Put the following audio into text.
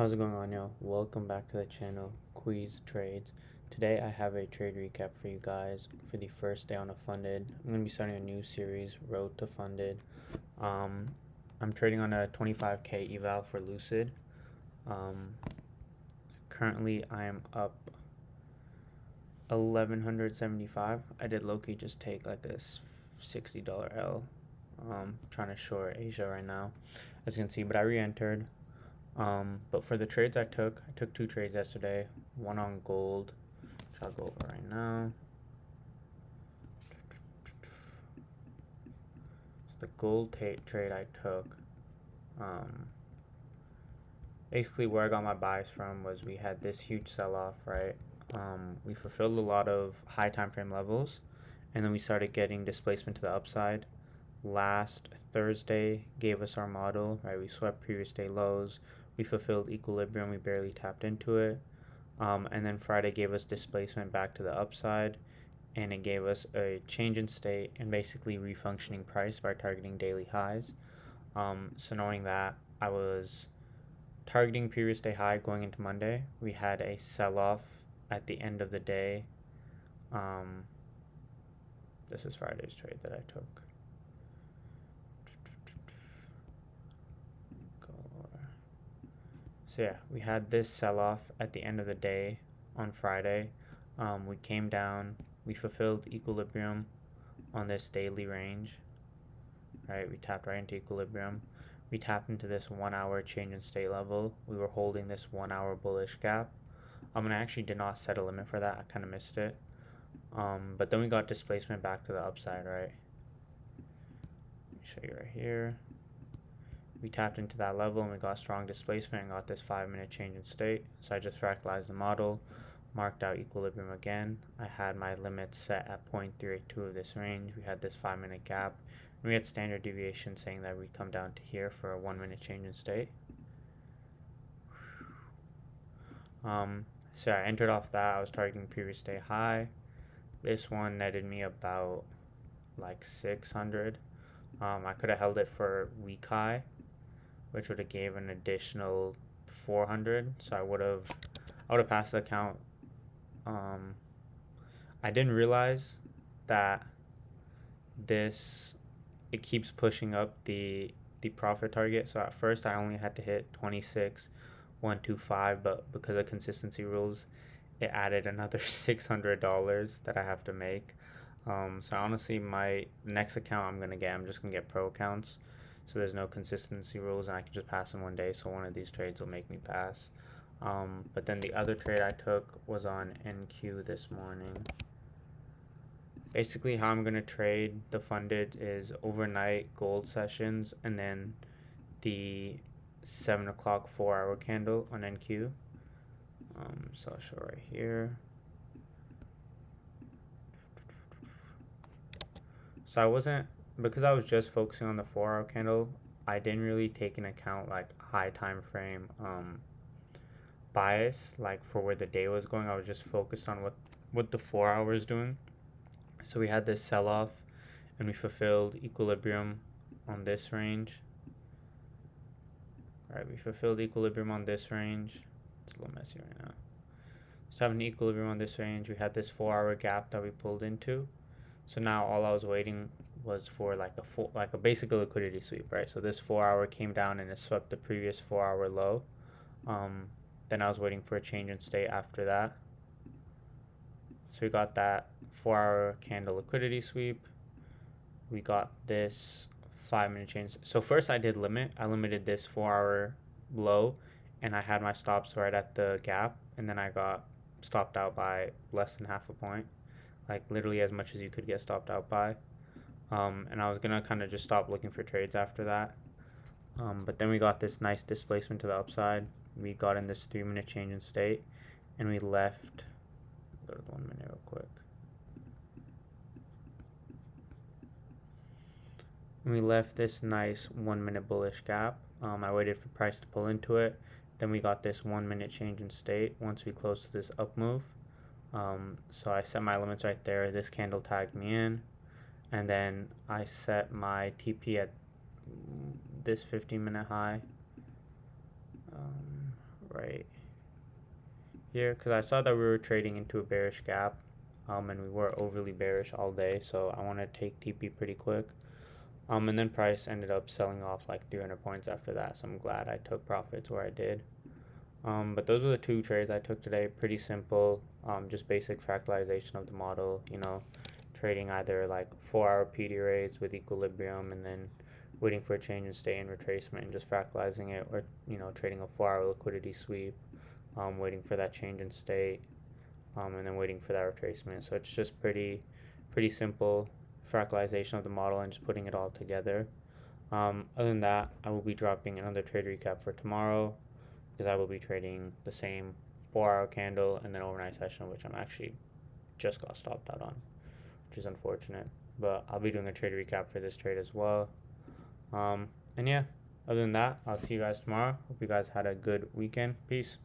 How's it going on, y'all? Welcome back to the channel, Quiz Trades. Today I have a trade recap for you guys for the first day on a funded. I'm going to be starting a new series, Road to Funded. I'm trading on a 25k eval for Lucid. Currently I am up 1175. I did low-key just take like a $60 L. Trying to short Asia right now, as you can see, but I re-entered. But for the trades I took two trades yesterday, one on gold, which I'll go over right now. So the gold trade I took, basically where I got my buys from was we had this huge sell-off, right? We fulfilled a lot of high time frame levels, and then we started getting displacement to the upside. Last Thursday gave us our model, right? We swept previous day lows, we fulfilled equilibrium, we barely tapped into it, and then Friday gave us displacement back to the upside, and it gave us a change in state and basically refunctioning price by targeting daily highs. So knowing that, I was targeting previous day high going into Monday. We had a sell-off at the end of the day. This is Friday's trade that I took. So yeah, we had this sell-off at the end of the day on Friday. We came down, we fulfilled equilibrium on this daily range, right? We tapped right into equilibrium. We tapped into this 1 hour change in state level. We were holding this 1 hour bullish gap. And I actually did not set a limit for that. I kind of missed it. But then we got displacement back to the upside, right? Let me show you right here. We tapped into that level and we got strong displacement and got this 5-minute change in state. So I just fractalized the model, marked out equilibrium again. I had my limits set at 0.382 of this range. We had this 5-minute gap. And we had standard deviation saying that we'd come down to here for a 1-minute change in state. So I entered off that. I was targeting previous day high. This one netted me about like 600. I could have held it for week high, which would have gave an additional 400. So I would have passed the account. I didn't realize that it keeps pushing up the profit target. So at first I only had to hit 26,125, but because of consistency rules, it added another $600 that I have to make. So honestly, my next account I'm just gonna get pro accounts. So there's no consistency rules and I can just pass in one day. So one of these trades will make me pass. But then the other trade I took was on NQ this morning. Basically how I'm going to trade the funded is overnight gold sessions and then the 7 o'clock 4-hour candle on NQ. So I'll show right here. So because I was just focusing on the 4-hour candle, I didn't really take into account like high time frame bias, like for where the day was going. I was just focused on what the 4 hours doing. So we had this sell-off and we fulfilled equilibrium on this range. All right, we fulfilled equilibrium on this range. It's a little messy right now. So having equilibrium on this range, we had this 4-hour gap that we pulled into. So now all I was waiting was for like a basic liquidity sweep, right? So this 4-hour came down and it swept the previous 4-hour low. Then I was waiting for a change in state after that. So we got that 4-hour candle liquidity sweep. We got this 5-minute change. So first I did limit. I limited this 4-hour low and I had my stops right at the gap, and then I got stopped out by less than half a point, like literally as much as you could get stopped out by. And I was gonna kind of just stop looking for trades after that. But then we got this nice displacement to the upside. We got in this 3-minute change in state and we left. Go to the 1 minute real quick. And we left this nice 1 minute bullish gap. I waited for price to pull into it. Then we got this 1 minute change in state once we closed to this up move. So I set my limits right there. This candle tagged me in, and then I set my TP at this 15-minute high right here because I saw that we were trading into a bearish gap, and we were overly bearish all day, so I want to take TP pretty quick. And then price ended up selling off like 300 points after that, so I'm glad I took profits where I did. But those were the two trades I took today. Pretty simple, just basic fractalization of the model, trading either like 4-hour PD rates with equilibrium and then waiting for a change in state and retracement and just fractalizing it, or trading a 4-hour liquidity sweep, waiting for that change in state, and then waiting for that retracement. So it's just pretty simple fractalization of the model and just putting it all together. Other than that, I will be dropping another trade recap for tomorrow because I will be trading the same 4-hour candle and then overnight session, which I'm actually just got stopped out on, which is unfortunate. But I'll be doing a trade recap for this trade as well. And yeah, other than that, I'll see you guys tomorrow. Hope you guys had a good weekend. Peace.